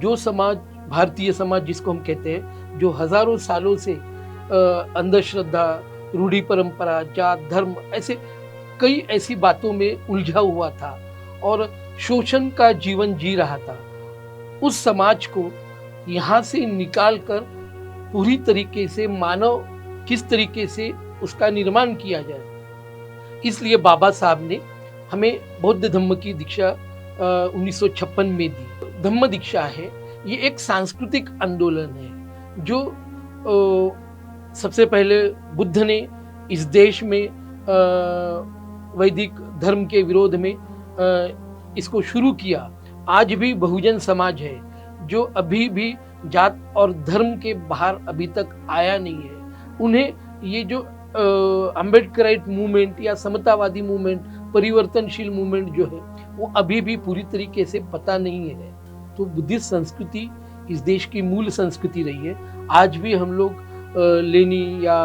जो समाज, भारतीय समाज जिसको हम कहते हैं, जो हजारों सालों से अंधश्रद्धा, रूढ़ी परंपरा, जात, धर्म, ऐसे कई ऐसी बातों में उलझा हुआ था और शोषण का जीवन जी रहा था, उस समाज को यहाँ से निकाल कर पूरी तरीके से मानव किस तरीके से उसका निर्माण किया जाए, इसलिए बाबा साहब ने हमें बौद्ध धम्म की दीक्षा 1956 में दी। धम्म दीक्षा है, ये एक सांस्कृतिक आंदोलन है जो सबसे पहले बुद्ध ने इस देश में वैदिक धर्म के विरोध में इसको शुरू किया। आज भी बहुजन समाज है जो अभी भी जात और धर्म के बाहर अभी तक आया नहीं है। उन्हें ये जो अम्बेडकराइट मूवमेंट या समतावादी मूवमेंट, परिवर्तनशील मूवमेंट जो है, वो अभी भी पूरी तरीके से पता नहीं है। तो बुद्धिस्ट संस्कृति इस देश की मूल संस्कृति रही है। आज भी हम लोग लेनी या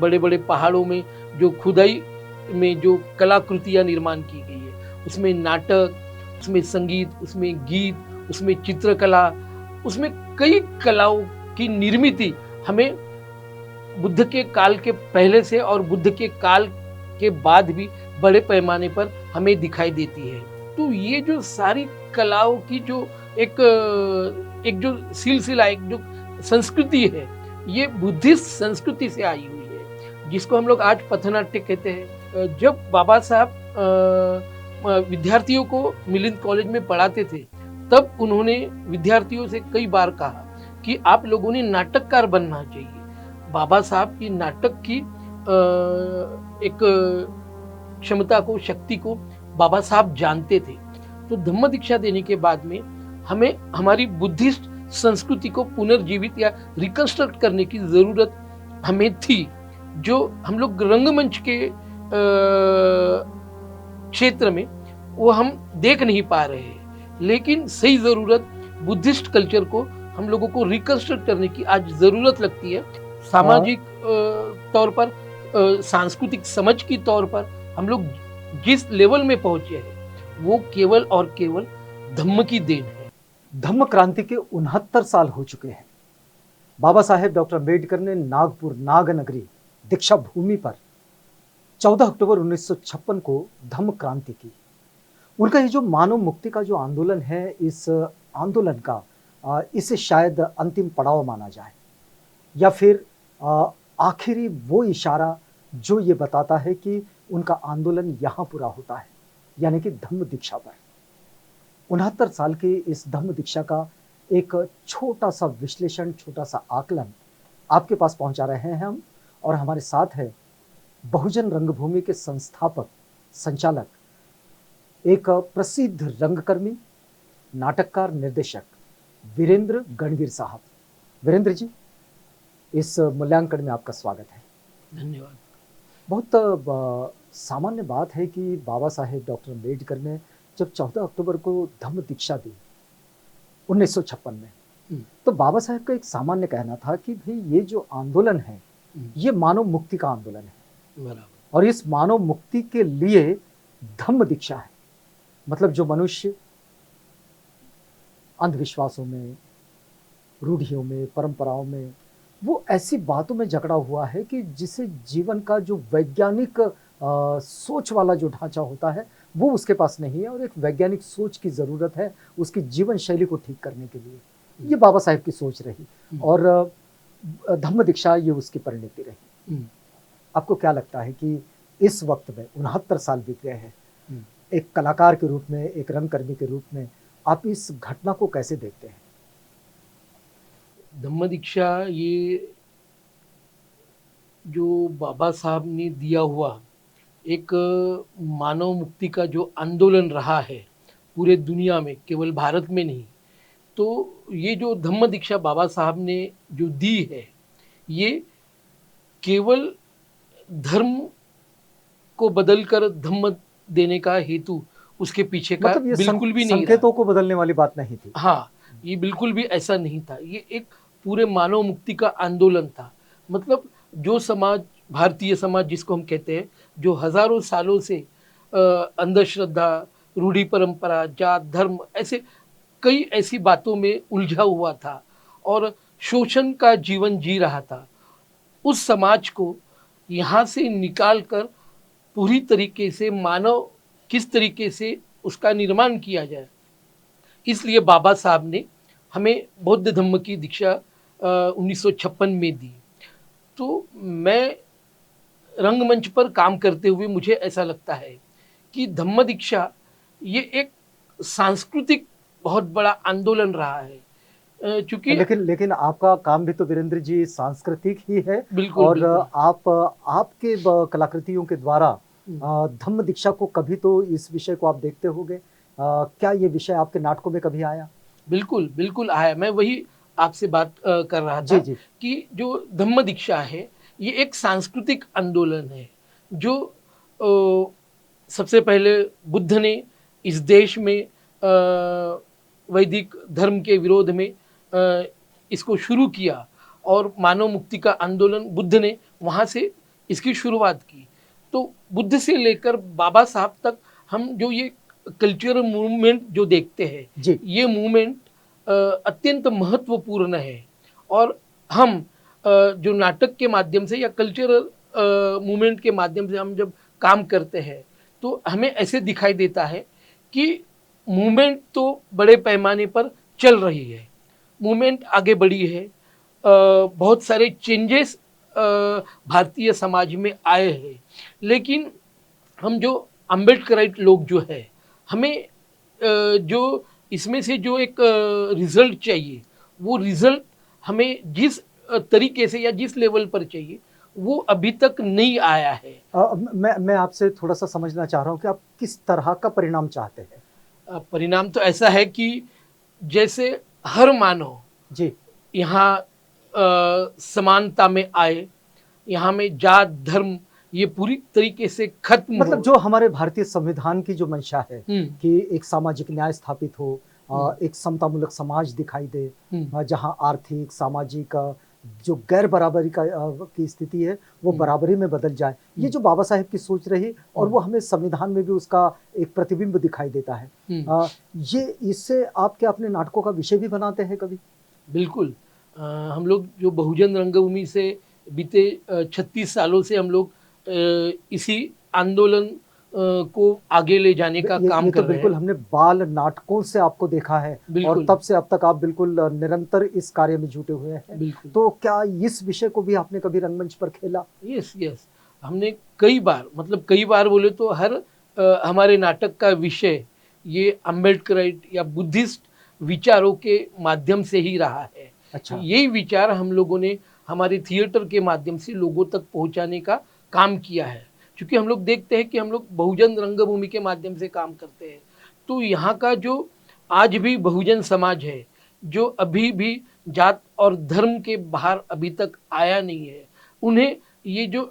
बड़े बड़े पहाड़ों में जो खुदाई में जो कलाकृतियां निर्माण की गई है, उसमें नाटक, उसमें संगीत, उसमें गीत, उसमें चित्रकला, उसमें कई कलाओं की निर्मित हमें बुद्ध के काल के पहले से और बुद्ध के काल के बाद भी बड़े पैमाने पर हमें दिखाई देती है। तो ये जो सारी कलाओं की जो एक जो सिलसिला, एक जो संस्कृति है, ये बुद्धिस्ट संस्कृति से आई हुई है, जिसको हम लोग आज पथनाट्य कहते हैं। जब बाबा साहब विद्यार्थियों को मिलिंद कॉलेज में पढ़ाते थे, तब उन्होंने विद्यार्थियों से कई बार कहा कि आप लोगों ने नाटककार बनना चाहिए। बाबा साहब की नाटक की एक क्षमता को, शक्ति को बाबा साहब जानते थे। तो धम्म दीक्षा देने के बाद में हमें हमारी बुद्धिस्ट संस्कृति को पुनर्जीवित या रिकंस्ट्रक्ट करने की जरूरत हमें थी, जो हम लोग रंगमंच के क्षेत्र में वो हम देख नहीं पा रहे हैं। लेकिन सही जरूरत बुद्धिस्ट कल्चर को हम लोगों को रिकंस्ट्रक्ट करने की आज जरूरत लगती है। सामाजिक तौर पर, सांस्कृतिक समझ की तौर पर हम लोग जिस लेवल में पहुंचे हैं, वो केवल और केवल धम्म की देन है। धम्म क्रांति के 69 साल हो चुके हैं। बाबा साहेब डॉक्टर अम्बेडकर ने नागपुर नागनगरी दीक्षा भूमि पर 14 अक्टूबर 1956 को धम्म क्रांति की। उनका ये जो मानव मुक्ति का जो आंदोलन है, इस आंदोलन का इसे शायद अंतिम पड़ाव माना जाए, या फिर आखिरी वो इशारा जो ये बताता है कि उनका आंदोलन यहाँ पूरा होता है, यानी कि धम्म दीक्षा पर। 69 साल की इस धम्म दीक्षा का एक छोटा सा विश्लेषण, छोटा सा आकलन आपके पास पहुंचा रहे हैं हम। और हमारे साथ है बहुजन रंगभूमि के संस्थापक, संचालक, एक प्रसिद्ध रंगकर्मी, नाटककार, निर्देशक वीरेंद्र गणवीर साहब। वीरेंद्र जी, इस मूल्यांकन में आपका स्वागत है। धन्यवाद। बहुत सामान्य बात है कि बाबा साहेब डॉक्टर अम्बेडकर ने जब 14 अक्टूबर को धम्म दीक्षा दी 1956 में, तो बाबा साहेब का एक सामान्य कहना था कि भाई ये जो आंदोलन है, ये मानव मुक्ति का आंदोलन है। बराबर। और इस मानव मुक्ति के लिए धम्म दीक्षा है। मतलब जो मनुष्य अंधविश्वासों में, रूढ़ियों में, परंपराओं में, वो ऐसी बातों में जकड़ा हुआ है कि जिसे जीवन का जो वैज्ञानिक सोच वाला जो ढांचा होता है, वो उसके पास नहीं है, और एक वैज्ञानिक सोच की ज़रूरत है उसकी जीवन शैली को ठीक करने के लिए। ये बाबा साहेब की सोच रही और धम्म दीक्षा ये उसकी परिणति रही। आपको क्या लगता है कि इस वक्त में 69 साल बीत गए हैं, एक कलाकार के रूप में, एक रंगकर्मी के रूप में, आप इस घटना को कैसे देखते हैं? धम्म दीक्षा ये जो बाबा साहब ने दिया हुआ एक मानव मुक्ति का जो आंदोलन रहा है पूरे दुनिया में, केवल भारत में नहीं, तो ये जो धम्म दीक्षा बाबा साहब ने जो दी है, ये केवल धर्म को बदलकर धम्म देने का हेतु उसके पीछे का मतलब ये बिल्कुल भी नहीं संकेतों को बदलने वाली बात नहीं थी। हाँ, ये बिल्कुल भी ऐसा नहीं था। ये एक पूरे मानव मुक्ति का आंदोलन था। मतलब जो समाज, भारतीय समाज जिसको हम कहते हैं, जो हजारों सालों से अंधश्रद्धा, रूढ़ी परंपरा, जात, धर्म, ऐसे कई ऐसी बातों में उलझा हुआ था और शोषण का जीवन जी रहा था, उस समाज को यहाँ से निकाल कर पूरी तरीके से मानव किस तरीके से उसका निर्माण किया जाए, इसलिए बाबा साहब ने हमें बौद्ध धम्म की दीक्षा 1956 में दी। तो मैं रंगमंच पर काम करते हुए मुझे ऐसा लगता है कि धम्म दीक्षा ये एक सांस्कृतिक बहुत बड़ा आंदोलन रहा है, चूंकि लेकिन लेकिन आपका काम भी तो वीरेंद्र जी सांस्कृतिक ही है। बिल्कुल और बिल्कुल। आपके कलाकृतियों के द्वारा धम्म दीक्षा को कभी तो इस विषय को आप देखते होंगे। क्या ये विषय आपके नाटकों में कभी आया? बिल्कुल बिल्कुल आया, मैं वही आपसे बात कर रहा जी था जी। कि जो धम्म दीक्षा है ये एक सांस्कृतिक आंदोलन है जो सबसे पहले बुद्ध ने इस देश में वैदिक धर्म के विरोध में इसको शुरू किया और मानव मुक्ति का आंदोलन बुद्ध ने वहाँ से इसकी शुरुआत की। तो बुद्ध से लेकर बाबा साहब तक हम जो ये कल्चरल मूवमेंट जो देखते हैं जी। ये मूवमेंट अत्यंत महत्वपूर्ण है और हम जो नाटक के माध्यम से या कल्चरल मूवमेंट के माध्यम से हम जब काम करते हैं तो हमें ऐसे दिखाई देता है कि मूवमेंट तो बड़े पैमाने पर चल रही है, मूवमेंट आगे बढ़ी है, बहुत सारे चेंजेस भारतीय समाज में आए हैं, लेकिन हम जो अम्बेडकराइट लोग जो है हमें जो इसमें से जो एक रिजल्ट चाहिए वो रिजल्ट हमें जिस तरीके से या जिस लेवल पर चाहिए वो अभी तक नहीं आया है। मैं आपसे थोड़ा सा समझना चाह रहा हूँ कि आप किस तरह का परिणाम चाहते हैं? परिणाम तो ऐसा है कि जैसे हर मानव जी यहाँ समानता में आए, यहाँ में जात धर्म ये पूरी तरीके से खत्म मतलब हो। जो हमारे भारतीय संविधान की जो मंशा है कि एक सामाजिक न्याय स्थापित हो, एक समतामूलक समाज दिखाई दे, जहां आर्थिक सामाजिक जो गैर बराबरी की स्थिति है वो बराबरी में बदल जाए, ये जो बाबा साहेब की सोच रही और वो हमें संविधान में भी उसका एक प्रतिबिंब दिखाई देता है। ये इससे आप क्या अपने नाटकों का विषय भी बनाते हैं कभी? बिल्कुल। हम लोग जो बहुजन रंगभूमि से बीते 36 सालों से हम लोग इसी आंदोलन को आगे ले जाने का काम ये कर तो रहे बिल्कुल हैं। हमने बाल नाटकों से आपको देखा है और बिल्कुल। तब से अब तक आप बिल्कुल निरंतर इस कार्य में जुटे हुए हैं। बिल्कुल। तो क्या इस विषय को भी आपने कभी रंगमंच पर खेला? यस यस, हमने कई बार, मतलब कई बार बोले तो हर हमारे नाटक का विषय ये अम्बेडकराइट या बुद्धिस्ट विचारों के माध्यम से ही रहा है। अच्छा। यही विचार हम लोगों ने हमारे थिएटर के माध्यम से लोगों तक पहुंचाने का काम किया है, क्योंकि हम लोग देखते हैं कि हम लोग बहुजन रंगभूमि के माध्यम से काम करते हैं। तो यहाँ का जो आज भी बहुजन समाज है जो अभी भी जात और धर्म के बाहर अभी तक आया नहीं है, उन्हें ये जो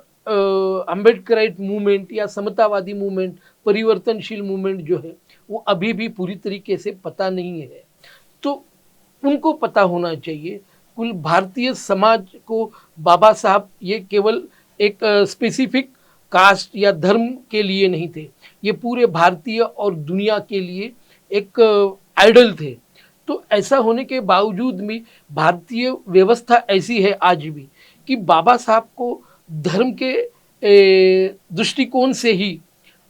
अम्बेडकराइट मूवमेंट या समतावादी मूवमेंट, परिवर्तनशील मूवमेंट जो है वो अभी भी पूरी तरीके से पता नहीं है। तो उनको पता होना चाहिए। कुल भारतीय समाज को बाबा साहब ये केवल एक स्पेसिफिक कास्ट या धर्म के लिए नहीं थे, ये पूरे भारतीय और दुनिया के लिए एक आइडल थे। तो ऐसा होने के बावजूद भी भारतीय व्यवस्था ऐसी है आज भी कि बाबा साहब को धर्म के दृष्टिकोण से ही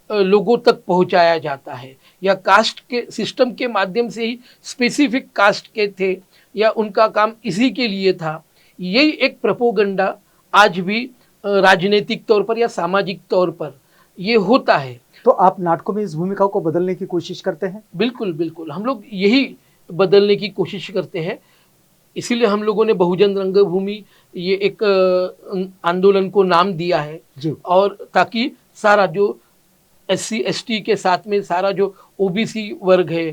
लोगों तक पहुंचाया जाता है, या कास्ट के सिस्टम के माध्यम से ही स्पेसिफिक कास्ट के थे या उनका काम इसी के लिए था। यही एक प्रोपोगंडा आज भी राजनीतिक तौर पर या सामाजिक तौर पर ये होता है। तो आप नाटकों में इस भूमिका को बदलने की कोशिश करते हैं? बिल्कुल बिल्कुल, हम लोग यही बदलने की कोशिश करते हैं। इसीलिए हम लोगों ने बहुजन रंगभूमि ये एक आंदोलन को नाम दिया है जी। और ताकि सारा जो SC ST के साथ में सारा जो OBC वर्ग है,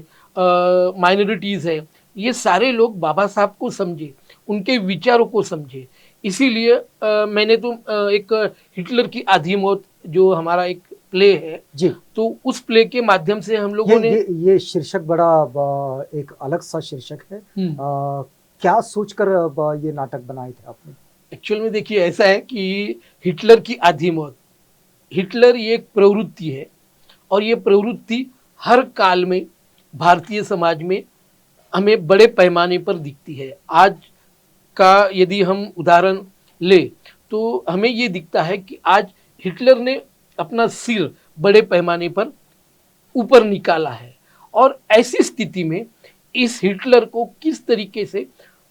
माइनॉरिटीज़ है, ये सारे लोग बाबा साहब को समझे, उनके विचारों को समझे। इसीलिए मैंने तो एक हिटलर की आधी मौत जो हमारा एक प्ले है जी, तो उस प्ले के माध्यम से हम लोगों ने ये शीर्षक बड़ा एक अलग सा शीर्षक है। क्या सोचकर ये नाटक बनाए थे आपने? एक्चुअल में देखिए ऐसा है कि हिटलर की आधी मौत, हिटलर ये एक प्रवृत्ति है और ये प्रवृत्ति हर काल में भारतीय समाज में हमें बड़े पैमाने पर दिखती है। आज का यदि हम उदाहरण ले तो हमें ये दिखता है कि आज हिटलर ने अपना सिर बड़े पैमाने पर ऊपर निकाला है, और ऐसी स्थिति में इस हिटलर को किस तरीके से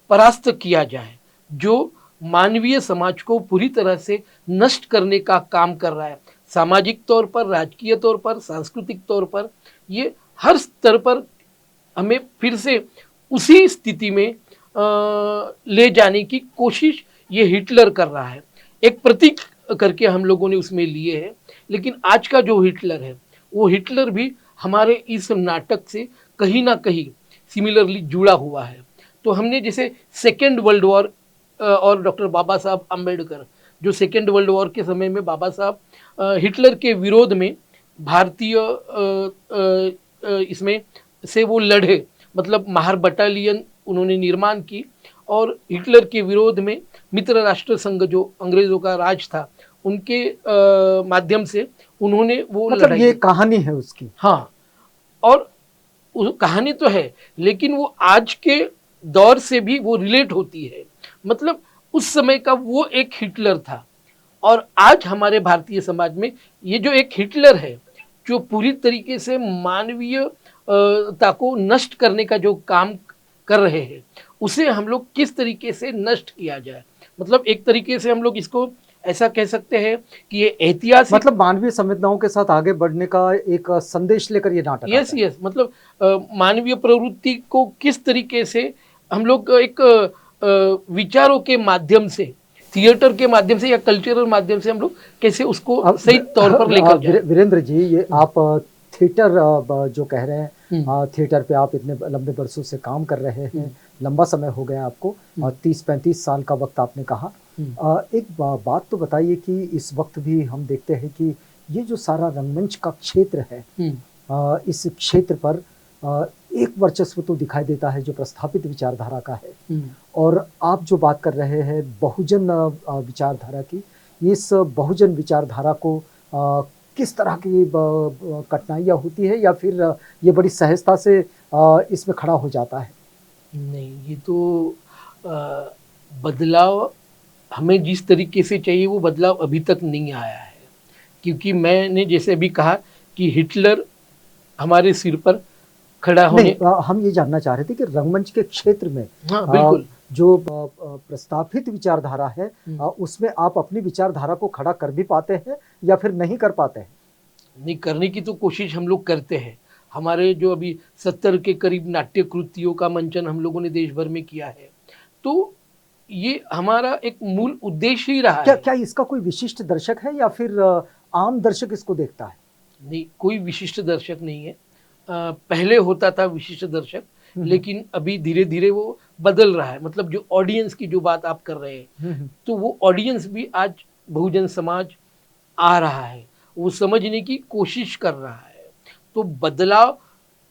परास्त किया जाए, जो मानवीय समाज को पूरी तरह से नष्ट करने का काम कर रहा है, सामाजिक तौर पर, राजकीय तौर पर, सांस्कृतिक तौर पर, ये हर स्तर पर हमें फिर से उसी स्थिति में ले जाने की कोशिश ये हिटलर कर रहा है। एक प्रतीक करके हम लोगों ने उसमें लिए हैं, लेकिन आज का जो हिटलर है वो हिटलर भी हमारे इस नाटक से कहीं ना कहीं सिमिलरली जुड़ा हुआ है। तो हमने जैसे सेकेंड वर्ल्ड वॉर और डॉक्टर बाबा साहब अम्बेडकर, जो सेकेंड वर्ल्ड वॉर के समय में बाबा साहब हिटलर के विरोध में भारतीय इसमें से वो लड़े, मतलब महार बटालियन उन्होंने निर्माण की और हिटलर के विरोध में मित्र राष्ट्र संघ जो अंग्रेजों का राज था उनके माध्यम से उन्होंने वो मतलब लड़ाई। ये कहानी है उसकी। हाँ, और कहानी तो है, लेकिन वो आज के दौर से भी वो रिलेट होती है। मतलब उस समय का वो एक हिटलर था, और आज हमारे भारतीय समाज में ये जो एक हिटलर है जो पूरी तरीके से मानवीयता को नष्ट करने का जो काम कर रहे हैं, उसे हम लोग किस तरीके से नष्ट किया जाए। मतलब एक तरीके से हम लोग इसको ऐसा कह सकते हैं कि ये ऐतिहासिक, मतलब मानवीय संवेदनाओं के साथ आगे बढ़ने का एक संदेश लेकर ये नाटक यस आता है। यस, मतलब मानवीय प्रवृत्ति को किस तरीके से हम लोग एक विचारों के माध्यम से, थिएटर के माध्यम से या कल्चरल माध्यम से हम लोग कैसे उसको सही तौर पर लेकर जाए। वीरेंद्र जी, ये आप थिएटर जो कह रहे हैं, थिएटर पे आप इतने लंबे बरसों से काम कर रहे हैं, लंबा समय हो गया आपको, 30-35 साल का वक्त आपने कहा। एक बात तो बताइए कि इस वक्त भी हम देखते हैं कि ये जो सारा रंगमंच का क्षेत्र है, इस क्षेत्र पर एक वर्चस्व तो दिखाई देता है जो प्रस्थापित विचारधारा का है, और आप जो बात कर रहे हैं बहुजन विचारधारा की, इस बहुजन विचारधारा को किस तरह की कठिनाइयाँ होती है, या फिर ये बड़ी सहजता से इसमें खड़ा हो जाता है? नहीं, ये तो बदलाव हमें जिस तरीके से चाहिए वो बदलाव अभी तक नहीं आया है, क्योंकि मैंने जैसे अभी कहा कि हिटलर हमारे सिर पर खड़ा होने। नहीं, हम ये जानना चाह रहे थे कि रंगमंच के क्षेत्र में हाँ बिल्कुल, जो प्रस्थापित विचारधारा है, उसमें आप अपनी विचारधारा को खड़ा कर भी पाते हैं या फिर नहीं कर पाते हैं? नहीं, करने की तो कोशिश हम लोग करते हैं। हमारे जो अभी 70 के करीब नाट्य कृतियों का मंचन हम लोगों ने देश भर में किया है, तो ये हमारा एक मूल उद्देश्य ही रहा है। क्या इसका कोई विशिष्ट दर्शक है या फिर आम दर्शक इसको देखता है? नहीं, कोई विशिष्ट दर्शक नहीं है। पहले होता था विशिष्ट दर्शक, लेकिन अभी धीरे धीरे वो बदल रहा है। मतलब जो ऑडियंस की जो बात आप कर रहे हैं, तो वो ऑडियंस भी आज बहुजन समाज आ रहा है, वो समझने की कोशिश कर रहा है। तो बदलाव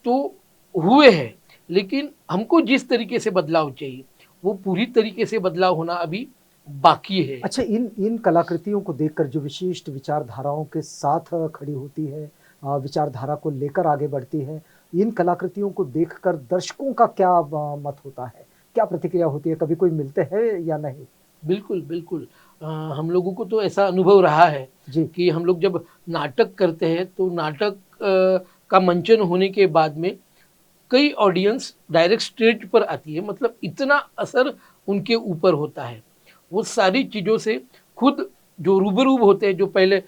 तो हुए हैं, लेकिन हमको जिस तरीके से बदलाव चाहिए वो पूरी तरीके से बदलाव होना अभी बाकी है। अच्छा, इन कलाकृतियों को देखकर जो विशिष्ट विचारधाराओं के साथ खड़ी होती है, विचारधारा को लेकर आगे बढ़ती है, इन कलाकृतियों को देखकर दर्शकों का क्या मत होता है, क्या प्रतिक्रिया होती है? कभी कोई मिलते हैं या नहीं? बिल्कुल बिल्कुल, हम लोगों को तो ऐसा अनुभव रहा है जी। कि हम लोग जब नाटक करते हैं तो नाटक का मंचन होने के बाद में कई ऑडियंस डायरेक्ट स्टेज पर आती है। मतलब इतना असर उनके ऊपर होता है, वो सारी चीज़ों से खुद जो रूबरू होते हैं, जो पहले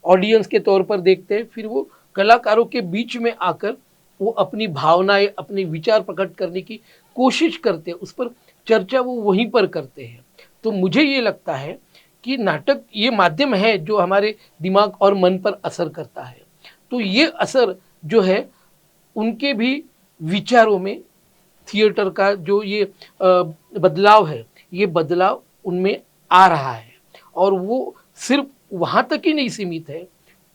ऑडियंस के तौर पर देखते हैं, फिर वो कलाकारों के बीच में आकर वो अपनी भावनाएं, अपने विचार प्रकट करने की कोशिश करते हैं, उस पर चर्चा वो वहीं पर करते हैं। तो मुझे ये लगता है कि नाटक ये माध्यम है जो हमारे दिमाग और मन पर असर करता है। तो ये असर जो है उनके भी विचारों में, थिएटर का जो ये बदलाव है, ये बदलाव उनमें आ रहा है, और वो सिर्फ वहाँ तक ही नहीं सीमित है।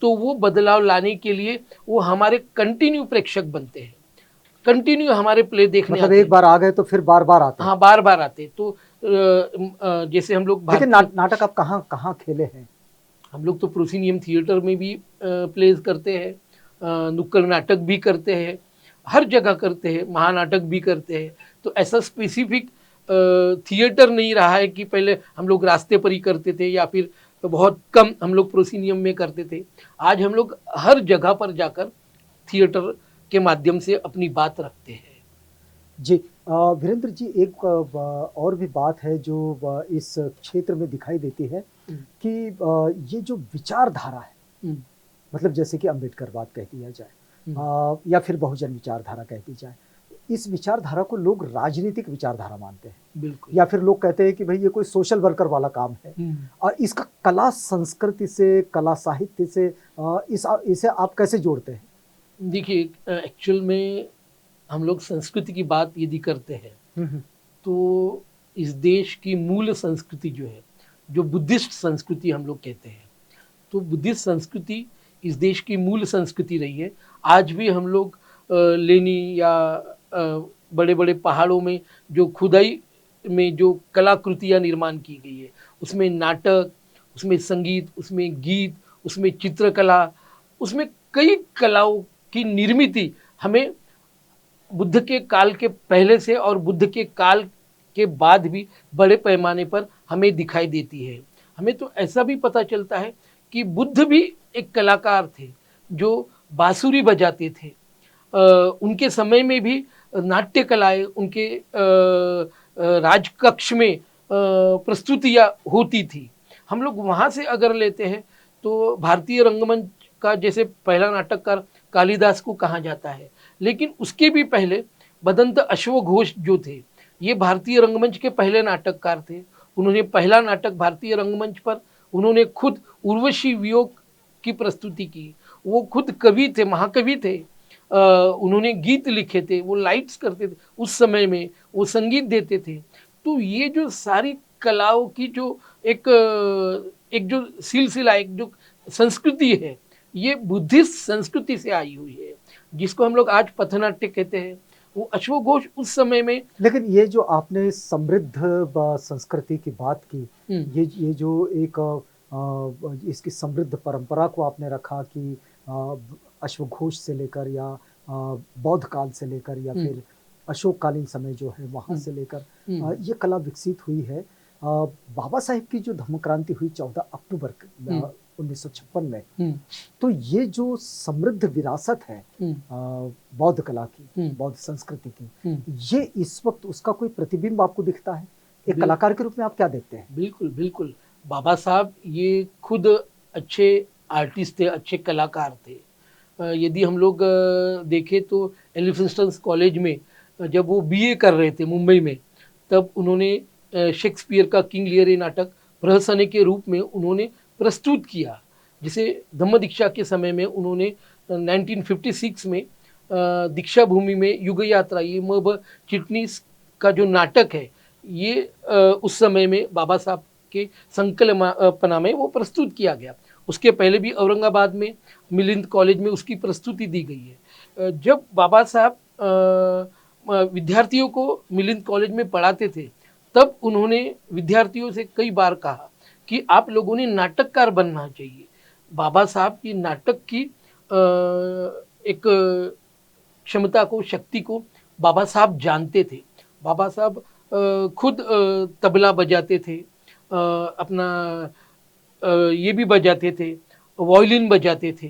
तो वो बदलाव लाने के लिए वो हमारे कंटिन्यू प्रेक्षक बनते हैं, कंटिन्यू हमारे प्ले देखने मतलब आते एक बार आ गए तो फिर बार बार आते हैं? हाँ, बार बार आते। तो जैसे हम लोग लेकिन नाटक आप कहाँ कहाँ खेले हैं? हम लोग तो प्रोसिनियम थिएटर में भी प्लेस करते हैं, नुक्कड़ नाटक भी करते हैं, हर जगह करते हैं, महानाटक भी करते हैं। तो ऐसा स्पेसिफिक थिएटर नहीं रहा है कि पहले हम लोग रास्ते पर ही करते थे या फिर बहुत कम हम लोग प्रोसीनियम में करते थे। आज हम लोग हर जगह पर जाकर थिएटर के माध्यम से अपनी बात रखते हैं। जी वीरेंद्र जी, एक और भी बात है जो इस क्षेत्र में दिखाई देती है कि ये जो विचारधारा है, मतलब जैसे कि अंबेडकर बात कह दिया जाए या फिर बहुजन विचारधारा कह दी जाए, इस विचारधारा को लोग राजनीतिक विचारधारा मानते हैं। बिल्कुल। या फिर लोग कहते हैं कि भाई ये कोई सोशल वर्कर वाला काम है और इसका कला संस्कृति से, कला साहित्य से इसे आप कैसे जोड़ते हैं? देखिए, एक्चुअल में हम लोग संस्कृति की बात यदि करते हैं तो इस देश की मूल संस्कृति जो है, जो बुद्धिस्ट संस्कृति हम लोग कहते हैं, तो बुद्धिस्ट संस्कृति इस देश की मूल संस्कृति रही है। आज भी हम लोग लेनी या बड़े बड़े पहाड़ों में जो खुदाई में जो कलाकृतियाँ निर्माण की गई है, उसमें नाटक, उसमें संगीत, उसमें गीत, उसमें चित्रकला, उसमें कई कलाओं की निर्मिति हमें बुद्ध के काल के पहले से और बुद्ध के काल के बाद भी बड़े पैमाने पर हमें दिखाई देती है। हमें तो ऐसा भी पता चलता है कि बुद्ध भी एक कलाकार थे जो बांसुरी बजाते थे। उनके समय में भी नाट्य कलाएं उनके राजकक्ष में प्रस्तुतियाँ होती थी। हम लोग वहाँ से अगर लेते हैं तो भारतीय रंगमंच का जैसे पहला नाटककार कालिदास को कहा जाता है, लेकिन उसके भी पहले बदंत अश्वघोष जो थे, ये भारतीय रंगमंच के पहले नाटककार थे। उन्होंने पहला नाटक भारतीय रंगमंच पर उन्होंने खुद उर्वशी वियोग की प्रस्तुति की। वो खुद कवि थे, महाकवि थे। उन्होंने गीत लिखे थे, वो लाइट्स करते थे उस समय में, वो संगीत देते थे। तो ये जो सारी कलाओं की जो एक जो सिलसिला, एक जो संस्कृति है, ये बुद्धिस्ट संस्कृति से आई हुई है, जिसको हम लोग आज पथनाट्य कहते हैं। वो अश्वघोष उस समय में। लेकिन ये जो आपने समृद्ध संस्कृति की बात की, ये जो एक इसकी समृद्ध परंपरा को आपने रखा कि अश्वघोष से लेकर या बौद्ध काल से लेकर या फिर अशोककालीन समय जो है वहाँ से लेकर ये कला विकसित हुई है। बाबा साहेब की जो धम्म क्रांति हुई 14 अक्टूबर 1956 में, तो ये जो समृद्ध विरासत है बौद्ध कला की, बौद्ध संस्कृति की, ये इस वक्त उसका कोई प्रतिबिंब आपको दिखता है? एक कलाकार के रूप में आप क्या देखते हैं? बिल्कुल बिल्कुल। बाबा साहब ये खुद अच्छे आर्टिस्ट थे, अच्छे कलाकार थे। यदि हम लोग देखें तो एलिफिंस्टन कॉलेज में जब वो बीए कर रहे थे मुंबई में, तब उन्होंने शेक्सपियर का किंग लियर नाटक प्रहसने के रूप में उन्होंने प्रस्तुत किया, जिसे धम्म दीक्षा के समय में उन्होंने 1956 में दीक्षा भूमि में युग यात्रा, ये म.भ. चिटनीस का जो नाटक है, ये उस समय में बाबा साहब के संकल्पना में वो प्रस्तुत किया गया। उसके पहले भी औरंगाबाद में मिलिंद कॉलेज में उसकी प्रस्तुति दी गई है। जब बाबा साहब विद्यार्थियों को मिलिंद कॉलेज में पढ़ाते थे, तब उन्होंने विद्यार्थियों से कई बार कहा कि आप लोगों ने नाटककार बनना चाहिए। बाबा साहब की नाटक की एक क्षमता को, शक्ति को बाबा साहब जानते थे। बाबा साहब खुद तबला बजाते थे, अपना ये भी बजाते थे, वायलिन बजाते थे।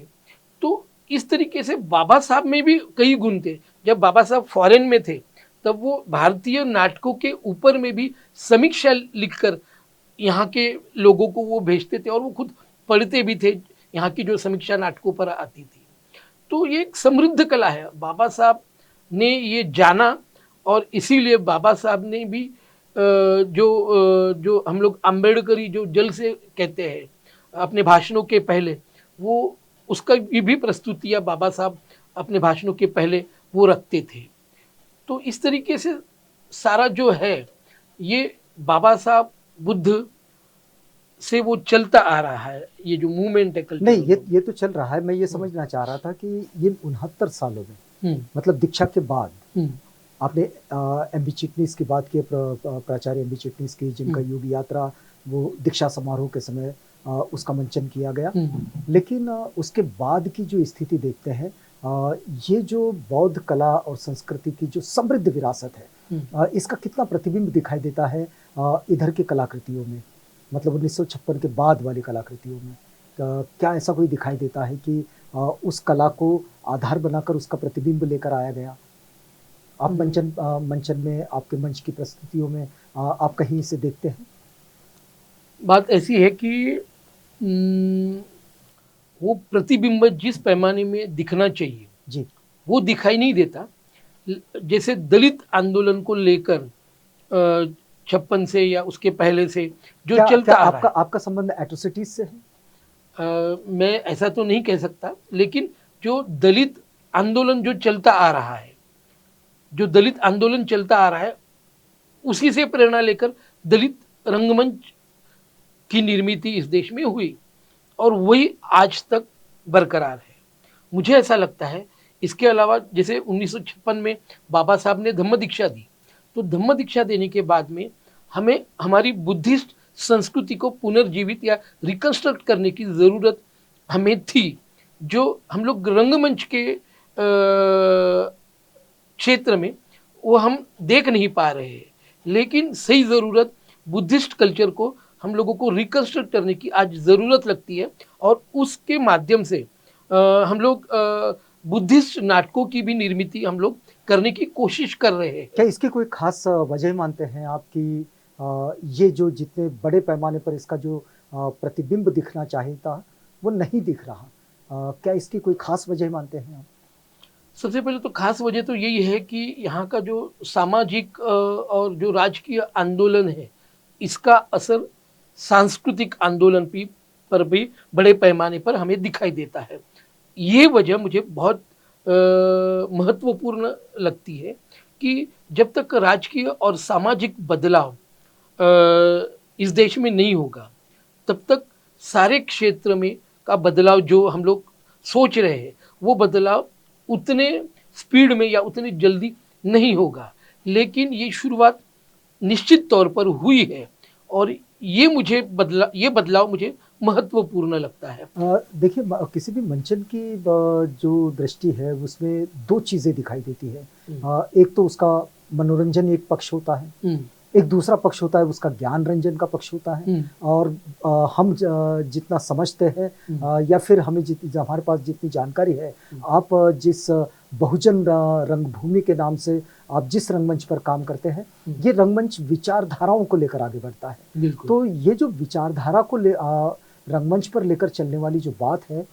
तो इस तरीके से बाबा साहब में भी कई गुण थे। जब बाबा साहब फॉरेन में थे, तब वो भारतीय नाटकों के ऊपर में भी समीक्षा लिखकर यहाँ के लोगों को वो भेजते थे और वो खुद पढ़ते भी थे, यहाँ की जो समीक्षा नाटकों पर आती थी। तो ये एक समृद्ध कला है, बाबा साहब ने ये जाना, और इसीलिए बाबा साहब ने भी जो हम लोग अम्बेडकरी जो जल से कहते हैं अपने भाषणों के पहले, वो उसका भी प्रस्तुतियाँ बाबा साहब अपने भाषणों के पहले वो रखते थे। तो इस तरीके से सारा जो है ये बाबा साहब बुद्ध से वो चलता आ रहा है, ये जो मूवमेंट है कल्चर। नहीं, ये तो चल रहा है। मैं ये समझना चाह रहा था कि ये 69 सालों में, मतलब दीक्षा के बाद, आपने एम.बी. चिटनीस की बात की, प्राचार्य एम.बी. चिटनीस की, जिनका युग यात्रा वो दीक्षा समारोह के समय उसका मंचन किया गया। लेकिन उसके बाद की जो स्थिति देखते हैं ये जो बौद्ध कला और संस्कृति की जो समृद्ध विरासत है, इसका कितना प्रतिबिंब दिखाई देता है इधर की कलाकृतियों में, मतलब 1956 के बाद वाली कलाकृतियों में? क्या ऐसा कोई दिखाई देता है कि उस कला को आधार बनाकर उसका प्रतिबिंब लेकर आया गया? आप मंचन में, आपके मंच की प्रस्तुतियों में आप कहीं इसे देखते हैं? बात ऐसी है कि वो प्रतिबिंब जिस पैमाने में दिखना चाहिए जी, वो दिखाई नहीं देता। जैसे दलित आंदोलन को लेकर 56 से या उसके पहले से जो क्या चलता आ रहा है, आपका संबंध एट्रोसिटीज से है? मैं ऐसा तो नहीं कह सकता, लेकिन जो दलित आंदोलन जो चलता आ रहा है, जो दलित आंदोलन चलता आ रहा है, उसी से प्रेरणा लेकर दलित रंगमंच की निर्मित इस देश में हुई और वही आज तक बरकरार है। मुझे ऐसा लगता है। इसके अलावा जैसे 1956 में बाबा साहब ने धम्म दीक्षा दी, तो धम्म दीक्षा देने के बाद में हमें हमारी बुद्धिस्ट संस्कृति को पुनर्जीवित या रिकंस्ट्रक्ट करने की ज़रूरत हमें थी, जो हम लोग रंगमंच के क्षेत्र में वो हम देख नहीं पा रहे हैं। लेकिन सही ज़रूरत बुद्धिस्ट कल्चर को हम लोगों को रिकंस्ट्रक्ट करने की आज ज़रूरत लगती है और उसके माध्यम से हम लोग बुद्धिस्ट नाटकों की भी निर्मित हम लोग करने की कोशिश कर रहे हैं। क्या इसकी कोई खास वजह मानते हैं आप कि ये जो जितने बड़े पैमाने पर इसका जो प्रतिबिंब दिखना चाहिए था वो नहीं दिख रहा, क्या इसकी कोई खास वजह मानते हैं आप? सबसे पहले तो खास वजह तो यही है कि यहाँ का जो सामाजिक और जो राजकीय आंदोलन है, इसका असर सांस्कृतिक आंदोलन पर भी बड़े पैमाने पर हमें दिखाई देता है। ये वजह मुझे बहुत महत्वपूर्ण लगती है कि जब तक राजकीय और सामाजिक बदलाव इस देश में नहीं होगा, तब तक सारे क्षेत्र में का बदलाव जो हम लोग सोच रहे हैं वो बदलाव उतने स्पीड में या उतनी जल्दी नहीं होगा। लेकिन ये शुरुआत निश्चित तौर पर हुई है और ये बदलाव मुझे महत्वपूर्ण लगता है। देखिए, किसी भी मंचन की जो दृष्टि है उसमें दो चीज़ें दिखाई देती है। एक तो उसका मनोरंजन एक पक्ष होता है, एक दूसरा पक्ष होता है उसका ज्ञान रंजन का पक्ष होता है। और हम जितना समझते हैं या फिर हमें हमारे पास जितनी जानकारी है, आप जिस बहुजन रंगभूमि के नाम से आप जिस रंगमंच पर काम करते हैं, ये रंगमंच विचारधाराओं को लेकर आगे बढ़ता है। तो ये जो विचारधारा को रंगमंच पर लेकर चलने वाली जो बात है,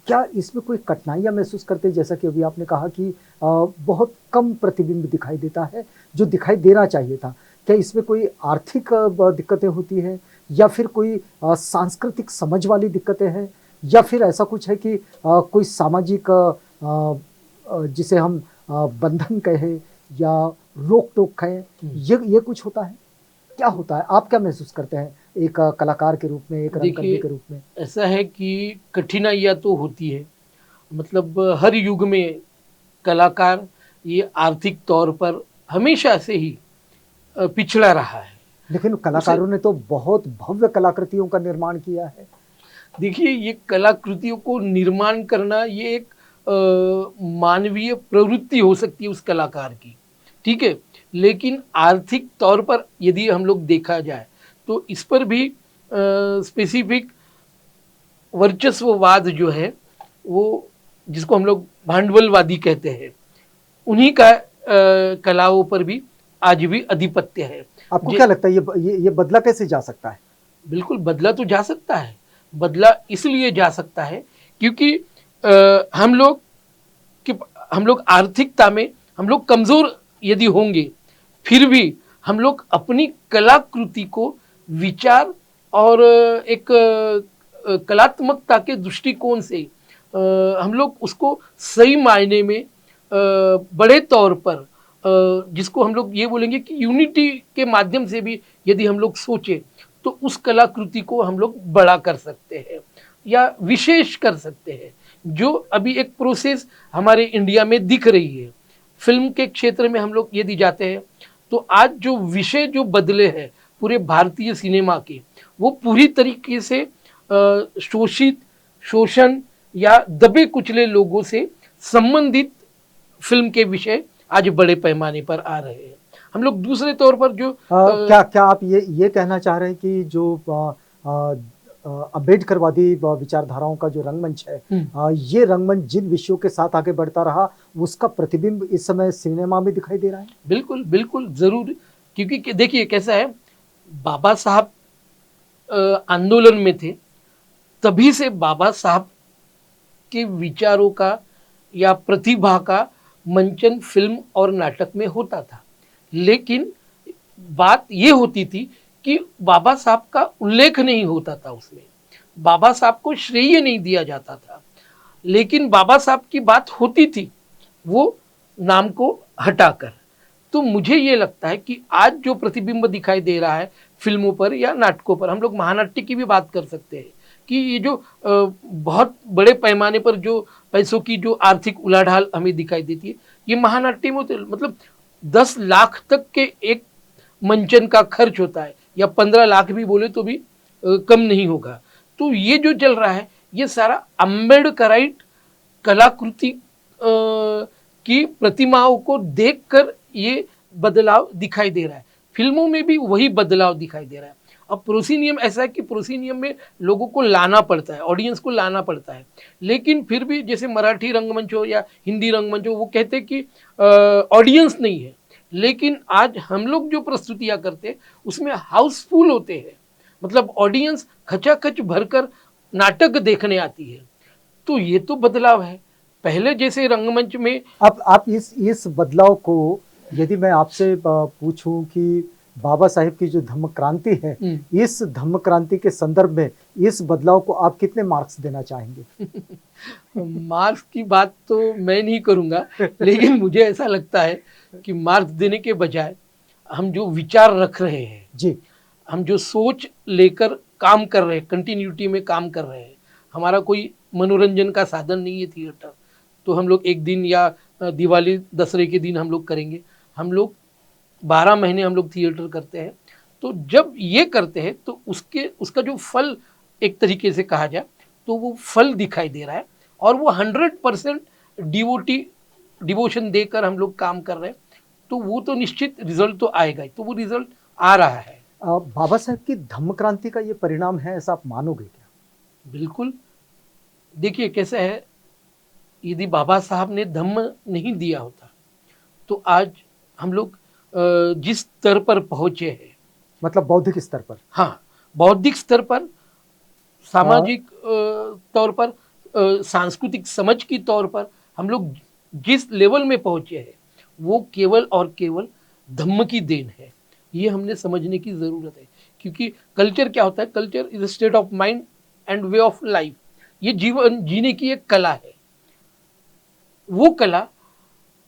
क्या इसमें कोई कठिनाइयाँ महसूस करते हैं? जैसा कि अभी आपने कहा कि बहुत कम प्रतिबिंब दिखाई देता है जो दिखाई देना चाहिए था। क्या इसमें कोई आर्थिक दिक्कतें होती हैं या फिर कोई सांस्कृतिक समझ वाली दिक्कतें हैं या फिर ऐसा कुछ है कि कोई सामाजिक जिसे हम बंधन कहें या रोक टोक कहें, ये कुछ होता है? क्या होता है? आप क्या महसूस करते हैं एक कलाकार के रूप में, एक रंगकर्मी के रूप में? ऐसा है कि कठिनाइयाँ तो होती है, मतलब हर युग में कलाकार ये आर्थिक तौर पर हमेशा से ही पिछड़ा रहा है। लेकिन कलाकारों ने तो बहुत भव्य कलाकृतियों का निर्माण किया है। देखिए, ये कलाकृतियों को निर्माण करना ये एक मानवीय प्रवृत्ति हो सकती है उस कलाकार की, ठीक है। लेकिन आर्थिक तौर पर यदि हम लोग देखा जाए तो इस पर भी स्पेसिफिक वर्चस्ववाद जो है, वो जिसको हम लोग भांडवलवादी कहते हैं, उन्हीं का कलाओं पर भी आज भी आधिपत्य है। आपको क्या लगता है ये बदला कैसे जा सकता है? बिल्कुल बदला तो जा सकता है। बदला इसलिए जा सकता है क्योंकि हम लोग आर्थिकता में हम लोग कमज़ोर यदि होंगे, फिर भी हम लोग अपनी कलाकृति को विचार और एक कलात्मकता के दृष्टिकोण से हम लोग उसको सही मायने में बड़े तौर पर, जिसको हम लोग ये बोलेंगे कि यूनिटी के माध्यम से भी यदि हम लोग सोचें तो उस कलाकृति को हम लोग बड़ा कर सकते हैं या विशेष कर सकते हैं, जो अभी एक प्रोसेस हमारे इंडिया में दिख रही है। फिल्म के क्षेत्र में हम लोग यदि जाते हैं तो आज जो विषय जो बदले हैं पूरे भारतीय सिनेमा के, वो पूरी तरीके से शोषित, शोषण या दबे कुचले लोगों से संबंधित फिल्म के विषय आज बड़े पैमाने पर आ रहे हैं। हम लोग दूसरे तौर पर जो क्या आप ये कहना चाह रहे हैं कि जो अम्बेडकरवादी विचारधाराओं का जो रंगमंच है, ये रंगमंच जिन विषयों के साथ आगे बढ़ता रहा उसका प्रतिबिंब इस समय सिनेमा में दिखाई दे रहा है? बिल्कुल बिल्कुल जरूर, क्योंकि देखिए कैसा है, बाबा साहब आंदोलन में थे, तभी से बाबा साहब के विचारों का या प्रतिभा का मंचन फिल्म और नाटक में होता था। लेकिन बात ये होती थी कि बाबा साहब का उल्लेख नहीं होता था, उसमें बाबा साहब को श्रेय नहीं दिया जाता था। लेकिन बाबा साहब की बात होती थी वो नाम को हटाकर। तो मुझे ये लगता है कि आज जो प्रतिबिंब दिखाई दे रहा है फिल्मों पर या नाटकों पर, हम लोग महानाट्य की भी बात कर सकते हैं कि ये जो बहुत बड़े पैमाने पर जो पैसों की जो आर्थिक उलाढाल हमें दिखाई देती है, ये महानाट्य में मतलब 10 लाख तक के एक मंचन का खर्च होता है, या 15 लाख भी बोले तो भी कम नहीं होगा। तो ये जो चल रहा है ये सारा अम्बेडकराइट कलाकृति की प्रतिमाओं को देखकर ये बदलाव दिखाई दे रहा है। फिल्मों में भी वही बदलाव दिखाई दे रहा है। अब प्रोसीनियम ऐसा है कि प्रोसीनियम में लोगों को लाना पड़ता है, ऑडियंस को लाना पड़ता है, लेकिन फिर भी जैसे मराठी रंगमंच हो या हिंदी रंगमंच हो, वो कहते हैं कि ऑडियंस नहीं है। लेकिन आज हम लोग जो प्रस्तुतियां करते हैं उसमें हाउसफुल होते हैं, मतलब ऑडियंस खचाखच भरकर नाटक देखने आती है। तो ये तो बदलाव है। पहले जैसे रंगमंच में आप इस बदलाव को, यदि मैं आपसे पूछूं कि बाबा साहेब की जो धम्म क्रांति है, इस धम्म क्रांति के संदर्भ में इस बदलाव को आप कितने मार्क्स देना चाहेंगे? मार्क्स की बात तो मैं नहीं करूंगा, लेकिन मुझे ऐसा लगता है कि मार्क्स देने के बजाय हम जो विचार रख रहे हैं जी, हम जो सोच लेकर काम कर रहे हैं, कंटिन्यूटी में काम कर रहे हैं। हमारा कोई मनोरंजन का साधन नहीं है थिएटर, तो हम लोग एक दिन या दिवाली दशहरे के दिन हम लोग करेंगे। हम लोग 12 महीने हम लोग थिएटर करते हैं। तो जब ये करते हैं तो उसका जो फल एक तरीके से कहा जाए तो वो फल दिखाई दे रहा है, और वो 100% डिवोशन देकर हम लोग काम कर रहे हैं। तो वो तो निश्चित रिजल्ट तो आएगा ही, तो वो रिजल्ट आ रहा है। बाबा साहेब की धम्म क्रांति का ये परिणाम है, ऐसा आप मानोगे क्या? बिल्कुल। देखिए कैसा है, यदि बाबा साहब ने धम्म नहीं दिया होता तो आज हम लोग जिस स्तर पर पहुंचे हैं, मतलब बौद्धिक स्तर पर, हाँ, बौद्धिक स्तर पर, सामाजिक तौर पर, सांस्कृतिक समझ की तौर पर हम लोग जिस लेवल में पहुंचे हैं वो केवल और केवल धम्म की देन है। ये हमने समझने की ज़रूरत है, क्योंकि कल्चर क्या होता है? Culture is a state of mind and way of life. ये जीवन जीने की एक कला है। वो कला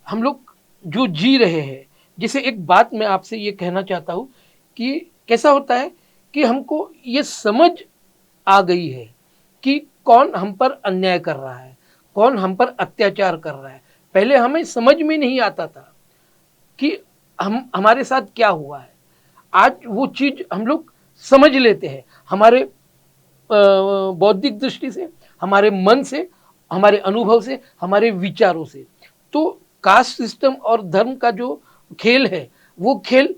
हम लोग जो जी रहे हैं, जैसे एक बात मैं आपसे ये कहना चाहता हूँ कि कैसा होता है कि हमको ये समझ आ गई है कि कौन हम पर अन्याय कर रहा है, कौन हम पर अत्याचार कर रहा है। पहले हमें समझ में नहीं आता था कि हमारे साथ क्या हुआ है। आज वो चीज हम लोग समझ लेते हैं, हमारे बौद्धिक दृष्टि से, हमारे मन से, हमारे अनुभव से, हमारे विचारों से। तो कास्ट सिस्टम और धर्म का जो खेल है वो खेल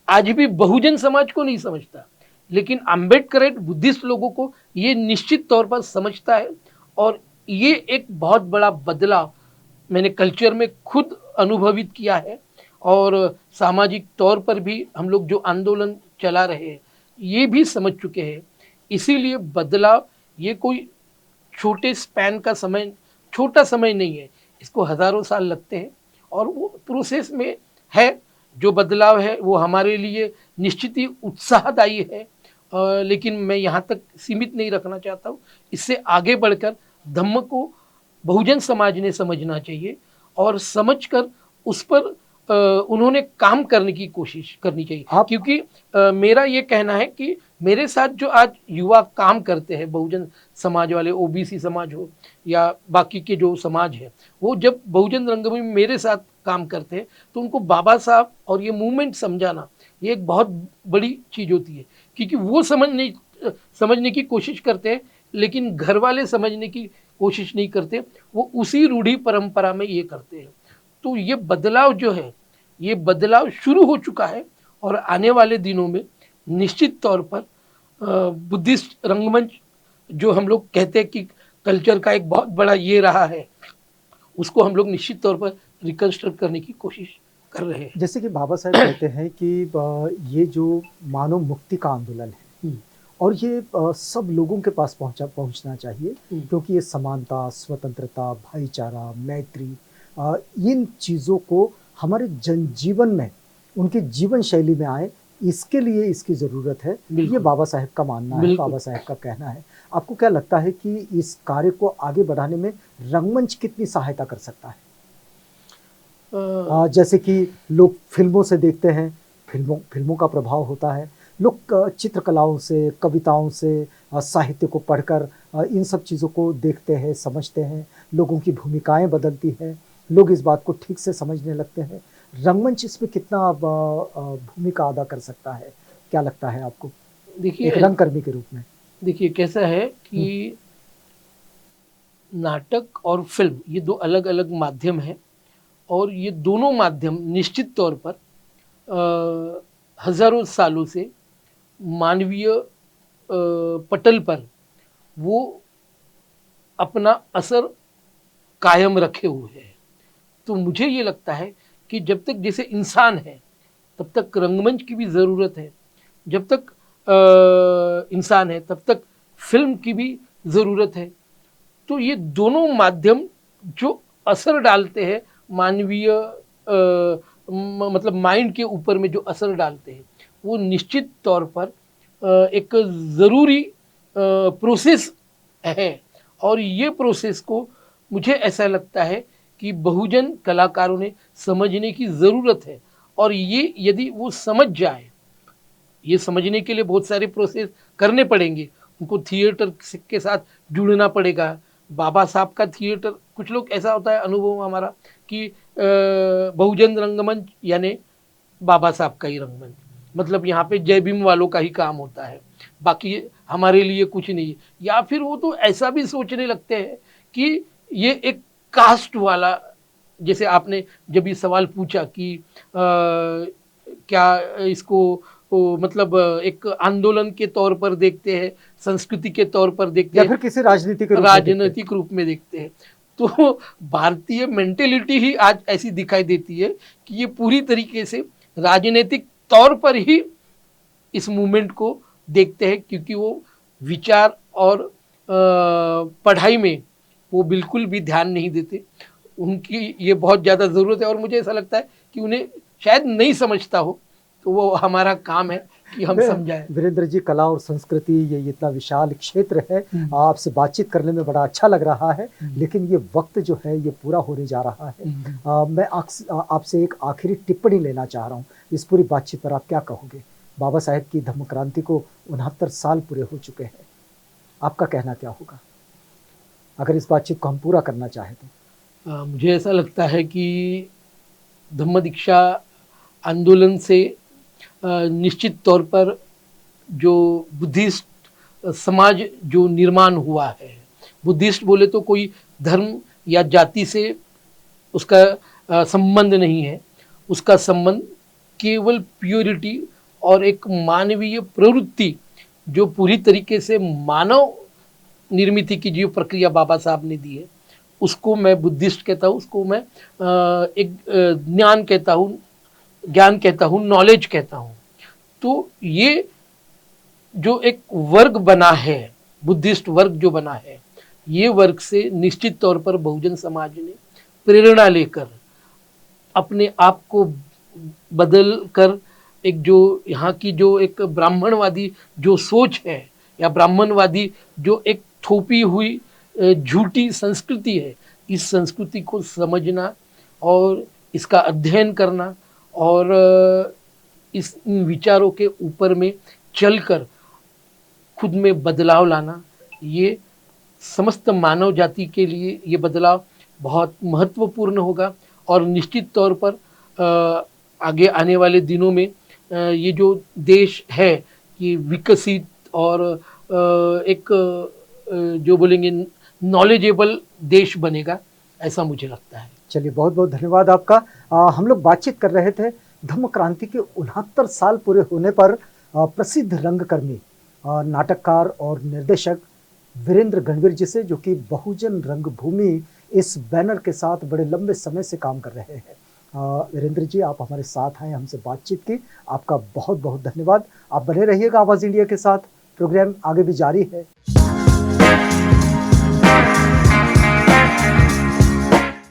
आज भी बहुजन समाज को नहीं समझता, लेकिन अम्बेडकरेट बुद्धिस्ट लोगों को ये निश्चित तौर पर समझता है। और ये एक बहुत बड़ा बदलाव मैंने कल्चर में खुद अनुभवित किया है, और सामाजिक तौर पर भी हम लोग जो आंदोलन चला रहे हैं ये भी समझ चुके हैं। इसीलिए बदलाव ये कोई छोटे स्पैन का समय, छोटा समय नहीं है, इसको हज़ारों साल लगते हैं, और वो प्रोसेस में है। जो बदलाव है वो हमारे लिए निश्चित ही उत्साहदायी है, लेकिन मैं यहाँ तक सीमित नहीं रखना चाहता हूँ। इससे आगे बढ़कर धम्म को बहुजन समाज ने समझना चाहिए, और समझकर उस पर उन्होंने काम करने की कोशिश करनी चाहिए। क्योंकि मेरा ये कहना है कि मेरे साथ जो आज युवा काम करते हैं, बहुजन समाज वाले, ओबीसी समाज हो या बाकी के जो समाज है, वो जब बहुजन रंगभूमि में मेरे साथ काम करते हैं तो उनको बाबा साहब और ये मूवमेंट समझाना ये एक बहुत बड़ी चीज़ होती है। क्योंकि वो समझने की कोशिश करते हैं लेकिन घर वाले समझने की कोशिश नहीं करते, वो उसी रूढ़ी परंपरा में ये करते हैं। तो ये बदलाव जो है, ये बदलाव शुरू हो चुका है और आने वाले दिनों में निश्चित तौर पर बुद्धिस्ट रंगमंच, जो हम लोग कहते हैं कि कल्चर का एक बहुत बड़ा ये रहा है, उसको हम लोग निश्चित तौर पर रिकंस्ट्रक्ट करने की कोशिश कर रहे हैं। जैसे कि बाबा साहेब कहते हैं कि ये जो मानव मुक्ति का आंदोलन है और ये सब लोगों के पास पहुंचना चाहिए, क्योंकि ये समानता, स्वतंत्रता, भाईचारा, मैत्री, इन चीज़ों को हमारे जनजीवन में, उनके जीवन शैली में आए, इसके लिए इसकी ज़रूरत है। ये बाबा साहेब का मानना है, बाबा साहेब का कहना है। आपको क्या लगता है कि इस कार्य को आगे बढ़ाने में रंगमंच कितनी सहायता कर सकता है? जैसे कि लोग फिल्मों से देखते हैं, फिल्मों का प्रभाव होता है, लोग चित्रकलाओं से, कविताओं से, साहित्य को पढ़कर इन सब चीज़ों को देखते हैं, समझते हैं, लोगों की भूमिकाएं बदलती हैं, लोग इस बात को ठीक से समझने लगते हैं। रंगमंच इसमें कितना भूमिका अदा कर सकता है, क्या लगता है आपको, देखिए एक रंगकर्मी के रूप में? देखिए कैसा है कि नाटक और फिल्म ये दो अलग अलग माध्यम हैं, और ये दोनों माध्यम निश्चित तौर पर हजारों सालों से मानवीय पटल पर वो अपना असर कायम रखे हुए हैं। तो मुझे ये लगता है कि जब तक जैसे इंसान है तब तक रंगमंच की भी ज़रूरत है, जब तक इंसान है तब तक फिल्म की भी ज़रूरत है। तो ये दोनों माध्यम जो असर डालते हैं मानवीय मतलब माइंड के ऊपर में जो असर डालते हैं, वो निश्चित तौर पर एक ज़रूरी प्रोसेस है। और ये प्रोसेस को मुझे ऐसा लगता है कि बहुजन कलाकारों ने समझने की ज़रूरत है। और ये यदि वो समझ जाए, ये समझने के लिए बहुत सारे प्रोसेस करने पड़ेंगे, उनको थिएटर के साथ जुड़ना पड़ेगा। बाबा साहब का थिएटर, कुछ लोग ऐसा होता है अनुभव हमारा कि बहुजन रंगमंच यानी बाबा साहब का ही रंगमंच, मतलब यहाँ पे जय भीम वालों का ही काम होता है, बाकी हमारे लिए कुछ नहीं। या फिर वो तो ऐसा भी सोचने लगते हैं कि ये एक कास्ट वाला, जैसे आपने जब ये सवाल पूछा कि क्या इसको मतलब एक आंदोलन के तौर पर देखते हैं, संस्कृति के तौर पर देखते हैं, या फिर किसी राजनीतिक रूप में देखते हैं। तो भारतीय मेंटेलिटी ही आज ऐसी दिखाई देती है कि ये पूरी तरीके से राजनीतिक तौर पर ही इस मूवमेंट को देखते हैं, क्योंकि वो विचार और पढ़ाई में वो बिल्कुल भी ध्यान नहीं देते। उनकी ये बहुत ज़्यादा ज़रूरत है, और मुझे ऐसा लगता है कि उन्हें शायद नहीं समझता हो, तो वो हमारा काम है कि हम समझाएं। वीरेंद्र जी, कला और संस्कृति ये इतना विशाल क्षेत्र है, आपसे बातचीत करने में बड़ा अच्छा लग रहा है, लेकिन ये वक्त जो है ये पूरा होने जा रहा है। मैं आपसे एक आखिरी टिप्पणी लेना चाह रहा हूँ इस पूरी बातचीत पर। आप क्या कहोगे? बाबा साहेब की धम्म क्रांति को 69 साल पूरे हो चुके हैं, आपका कहना क्या होगा अगर इस बातचीत को हम पूरा करना चाहें तो? मुझे ऐसा लगता है कि धम्म दीक्षा आंदोलन से निश्चित तौर पर जो बुद्धिस्ट समाज जो निर्माण हुआ है, बुद्धिस्ट बोले तो कोई धर्म या जाति से उसका संबंध नहीं है, उसका संबंध केवल प्योरिटी और एक मानवीय प्रवृत्ति जो पूरी तरीके से मानव निर्मित की जो प्रक्रिया बाबा साहब ने दी है, उसको मैं बुद्धिस्ट कहता हूँ, उसको मैं एक ज्ञान कहता हूँ, नॉलेज कहता हूँ। तो ये जो एक वर्ग बना है, बुद्धिस्ट वर्ग जो बना है, ये वर्ग से निश्चित तौर पर बहुजन समाज ने प्रेरणा लेकर अपने आप को बदल कर एक जो यहाँ की जो एक ब्राह्मणवादी जो सोच है, या ब्राह्मणवादी जो एक थोपी हुई झूठी संस्कृति है, इस संस्कृति को समझना और इसका अध्ययन करना और इस इन विचारों के ऊपर में चलकर खुद में बदलाव लाना, ये समस्त मानव जाति के लिए ये बदलाव बहुत महत्वपूर्ण होगा। और निश्चित तौर पर आगे आने वाले दिनों में ये जो देश है कि विकसित और एक जो बोलेंगे नॉलेजेबल देश बनेगा, ऐसा मुझे लगता है। चलिए, बहुत बहुत धन्यवाद आपका। हम लोग बातचीत कर रहे थे धम्म क्रांति के 69 साल पूरे होने पर प्रसिद्ध रंगकर्मी, नाटककार और निर्देशक वीरेंद्र गणवीर जी से, जो कि बहुजन रंगभूमि इस बैनर के साथ बड़े लंबे समय से काम कर रहे हैं। वीरेंद्र जी, आप हमारे साथ आए, हमसे बातचीत की, आपका बहुत बहुत धन्यवाद। आप बने रहिएगा आवाज़ इंडिया के साथ, प्रोग्राम आगे भी जारी है।